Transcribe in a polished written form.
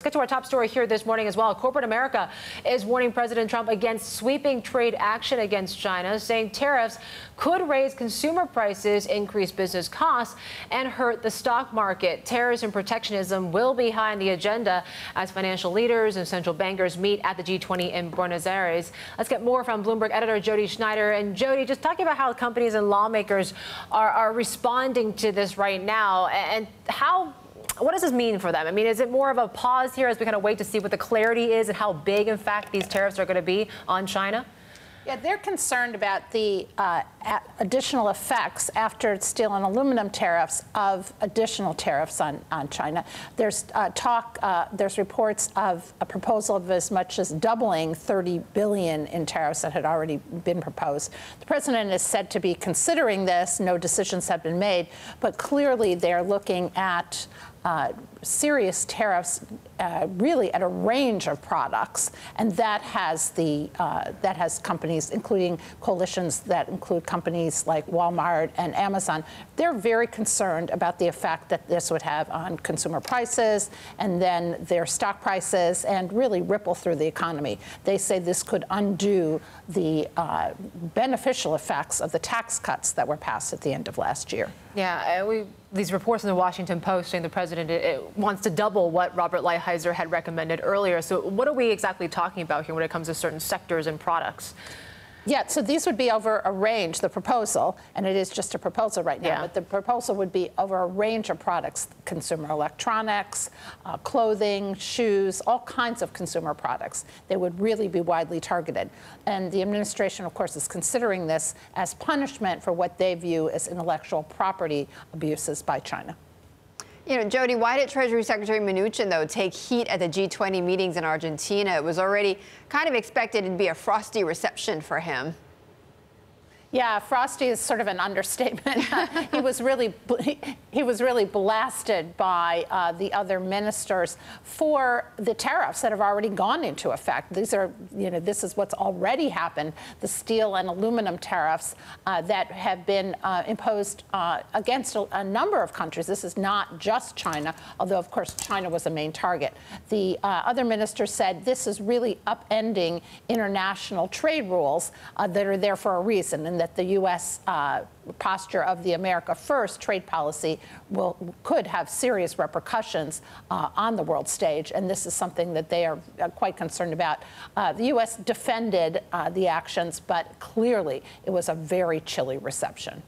Let's get to our top story here this morning as well. Corporate America is warning President Trump against sweeping trade action against China, saying tariffs could raise consumer prices, increase business costs, and hurt the stock market. Tariffs and protectionism will be high on the agenda as financial leaders and central bankers meet at the G20 in Buenos Aires. Let's get more from Bloomberg editor Jodi Schneider. And Jodi, just talking about how companies and lawmakers are responding to this right now, and what does this mean for them? I mean, is it more of a pause here as we kind of wait to see what the clarity is and how big, in fact, these tariffs are going to be on China? Yeah, they're concerned about the additional effects after steel and aluminum tariffs of additional tariffs on China. There's there's reports of a proposal of as much as doubling $30 billion in tariffs that had already been proposed. The president is said to be considering this. No decisions have been made, but clearly they're looking at serious tariffs, really at a range of products, and that has companies, including coalitions that include companies like Walmart and Amazon. They're very concerned about the effect that this would have on consumer prices and then their stock prices, and really ripple through the economy. They say this could undo the beneficial effects of the tax cuts that were passed at the end of last year. Yeah, these reports in the Washington Post saying the president wants to double what Robert Lighthizer had recommended earlier. So what are we exactly talking about here when it comes to certain sectors and products? Yeah, so these would be over a range, the proposal, and it is just a proposal right now, but the proposal would be over a range of products: consumer electronics, clothing, shoes, all kinds of consumer products. They would really be widely targeted. And the administration, of course, is considering this as punishment for what they view as intellectual property abuses by China. You know, Jodi, why did Treasury Secretary Mnuchin, though, take heat at the G20 meetings in Argentina? It was already kind of expected to be a frosty reception for him. Yeah, frosty is sort of an understatement. He was really blasted by the other ministers for the tariffs that have already gone into effect. These are, this is what's already happened: the steel and aluminum tariffs that have been imposed against a number of countries. This is not just China, although of course China was a main target. The other ministers said this is really upending international trade rules that are there for a reason, and that the U.S. posture of the America First trade policy could have serious repercussions on the world stage, and this is something that they are quite concerned about. The U.S. defended the actions, but clearly it was a very chilly reception.